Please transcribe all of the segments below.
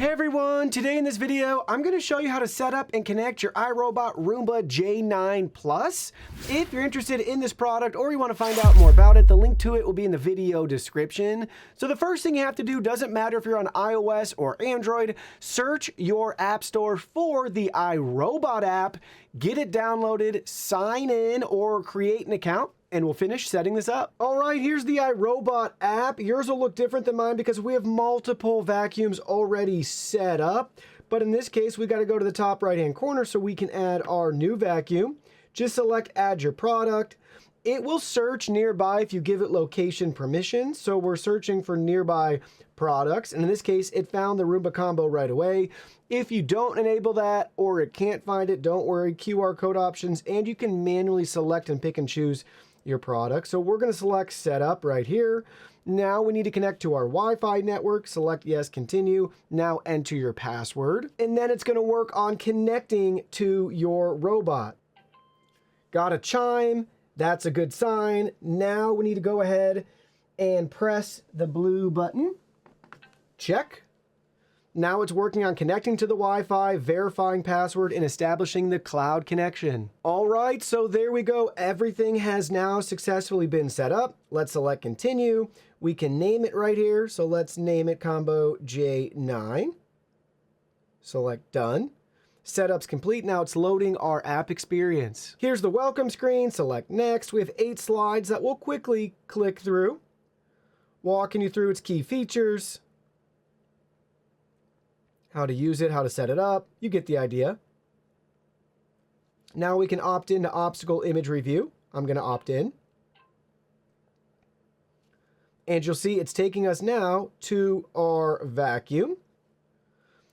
Hey everyone, today in this video, I'm going to show you how to set up and connect your iRobot Roomba J9 Plus. If you're interested in this product or you want to find out more about it, the link to it will be in the video description. So the first thing you have to do, doesn't matter if you're on iOS or Android, search your app store for the iRobot app, get it downloaded, sign in or create an account, and we'll finish setting this up. All right, here's the iRobot app. Yours will look different than mine because we have multiple vacuums already set up. But in this case, we got to go to the top right-hand corner so we can add our new vacuum. Just select add your product. It will search nearby if you give it location permission. So we're searching for nearby products. And in this case, it found the Roomba Combo right away. If you don't enable that or it can't find it, don't worry, QR code options, and you can manually select and pick and choose your product. So we're going to select setup right here. Now we need to connect to our Wi-Fi network. Select yes, continue. Now enter your password. And then it's going to work on connecting to your robot. Got a chime. That's a good sign. Now we need to go ahead and press the blue button. Check. Now it's working on connecting to the Wi-Fi, verifying password, and establishing the cloud connection. All right, so there we go. Everything has now successfully been set up. Let's select continue. We can name it right here. So let's name it Combo J9. Select done. Setup's complete. Now it's loading our app experience. Here's the welcome screen. Select next. We have 8 slides that we'll quickly click through, walking you through its key features, how to use it, how to set it up. You get the idea. Now we can opt into obstacle image review. I'm going to opt in. And you'll see it's taking us now to our vacuum.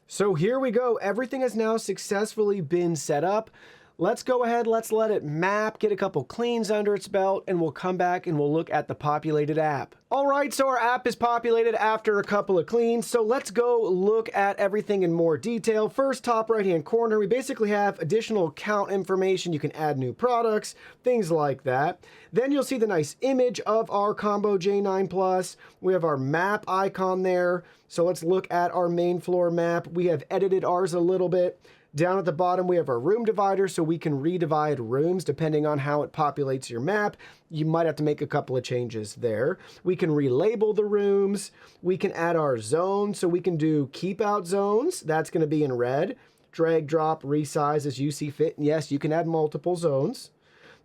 So here we go. Everything has now successfully been set up. Let's go ahead, let's let it map, get a couple cleans under its belt, and we'll come back and we'll look at the populated app. All right, so our app is populated after a couple of cleans. So let's go look at everything in more detail. First, top right-hand corner, we basically have additional account information. You can add new products, things like that. Then you'll see the nice image of our Combo J9 Plus. We have our map icon there. So let's look at our main floor map. We have edited ours a little bit. Down at the bottom, we have our room divider, so we can redivide rooms depending on how it populates your map. You might have to make a couple of changes there. We can relabel the rooms. We can add our zones, so we can do keep out zones. That's going to be in red. Drag, drop, resize as you see fit. And yes, you can add multiple zones.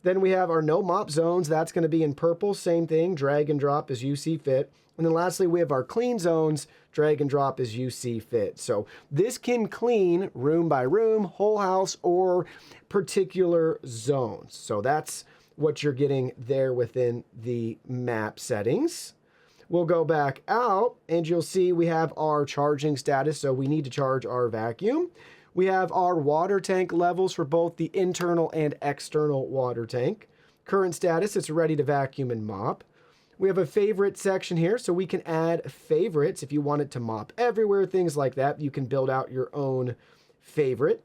Then we have our no mop zones. That's going to be in purple. Same thing, drag and drop as you see fit. And then lastly, we have our clean zones, drag and drop as you see fit. So this can clean room by room, whole house, or particular zones. So that's what you're getting there within the map settings. We'll go back out and you'll see we have our charging status. So we need to charge our vacuum. We have our water tank levels for both the internal and external water tank. Current status, it's ready to vacuum and mop. We have a favorite section here, so we can add favorites if you want it to mop everywhere, things like that. You can build out your own favorite.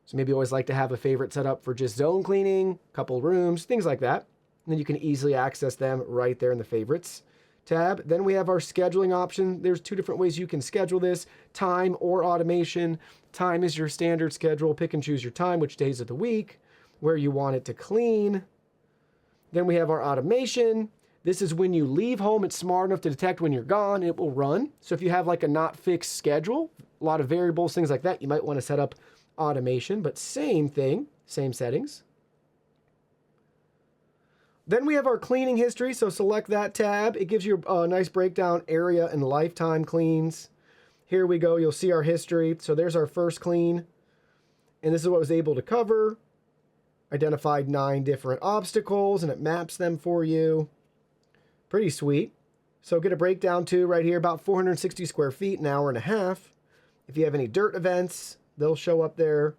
So maybe you always like to have a favorite set up for just zone cleaning, couple rooms, things like that. And then you can easily access them right there in the favorites tab. Then we have our scheduling option. There's 2 different ways you can schedule this, time or automation. Time is your standard schedule. Pick and choose your time, which days of the week, where you want it to clean. Then we have our automation. This is when you leave home, it's smart enough to detect when you're gone, it will run. So if you have like a not fixed schedule, a lot of variables, things like that, you might want to set up automation, but same thing, same settings. Then we have our cleaning history, so select that tab. It gives you a nice breakdown, area and lifetime cleans. Here we go, you'll see our history. So there's our first clean, and this is what it was able to cover. Identified 9 different obstacles, and it maps them for you. Pretty sweet. So get a breakdown too right here, about 460 square feet, an hour and a half. If you have any dirt events, they'll show up there.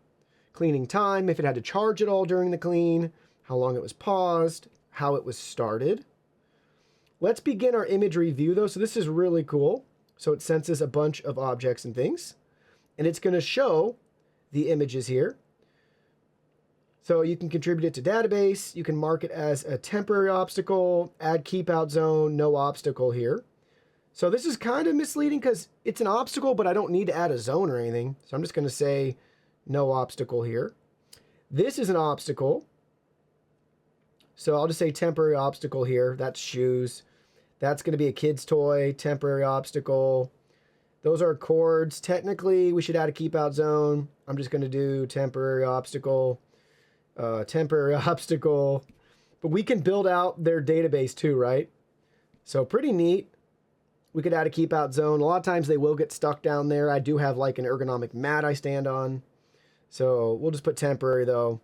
Cleaning time, if it had to charge at all during the clean, how long it was paused, how it was started. Let's begin our image review though. So this is really cool. So it senses a bunch of objects and things, and it's going to show the images here. So you can contribute it to database. You can mark it as a temporary obstacle, add keep out zone, no obstacle here. So this is kind of misleading because it's an obstacle, but I don't need to add a zone or anything. So I'm just going to say no obstacle here. This is an obstacle. So I'll just say temporary obstacle here. That's shoes. That's going to be a kid's toy, temporary obstacle. Those are cords. Technically, we should add a keep out zone. I'm just going to do temporary obstacle, temporary obstacle. But we can build out their database too, right? So pretty neat. We could add a keep out zone. A lot of times they will get stuck down there. I do have like an ergonomic mat I stand on. So we'll just put temporary though.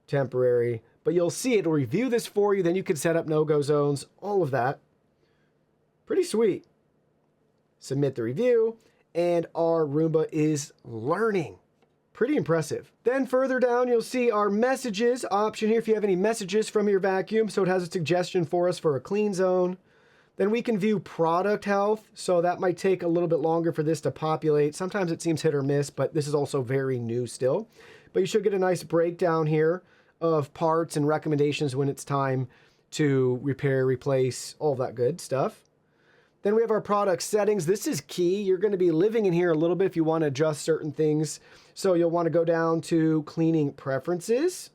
Temporary. But you'll see it'll review this for you. Then you can set up no-go zones. All of that. Pretty sweet. Submit the review. And our Roomba is learning. Pretty impressive. Then further down, you'll see our messages option here if you have any messages from your vacuum. So it has a suggestion for us for a clean zone. Then we can view product health. So that might take a little bit longer for this to populate. Sometimes it seems hit or miss, but this is also very new still. But you should get a nice breakdown here of parts and recommendations when it's time to repair, replace, all that good stuff. Then we have our product settings. This is key. You're going to be living in here a little bit if you want to adjust certain things. So you'll want to go down to cleaning preferences.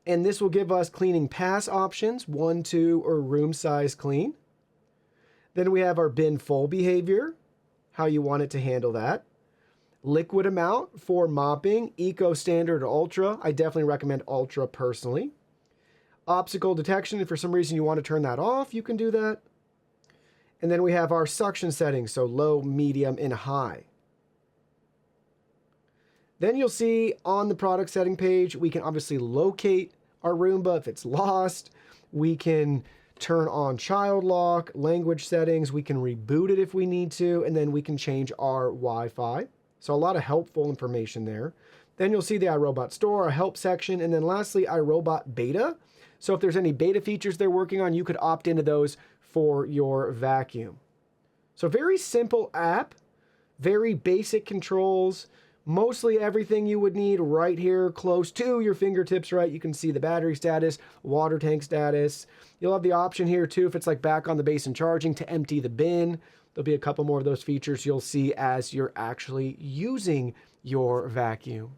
And this will give us cleaning pass options, 1, 2, or room size clean. Then we have our bin full behavior, how you want it to handle that. Liquid amount for mopping, eco, standard, or ultra. I definitely recommend ultra personally. Obstacle detection, if for some reason you want to turn that off, you can do that. And then we have our suction settings, so low, medium, and high. Then you'll see on the product setting page, we can obviously locate our Roomba if it's lost. We can turn on child lock, language settings. We can reboot it if we need to, and then we can change our Wi-Fi. So a lot of helpful information there. Then you'll see the iRobot store, a help section, and then lastly, iRobot beta. So if there's any beta features they're working on, you could opt into those for your vacuum. So very simple app, very basic controls, mostly everything you would need right here close to your fingertips, right? You can see the battery status, water tank status. You'll have the option here too, if it's like back on the base and charging, to empty the bin. There'll be a couple more of those features you'll see as you're actually using your vacuum.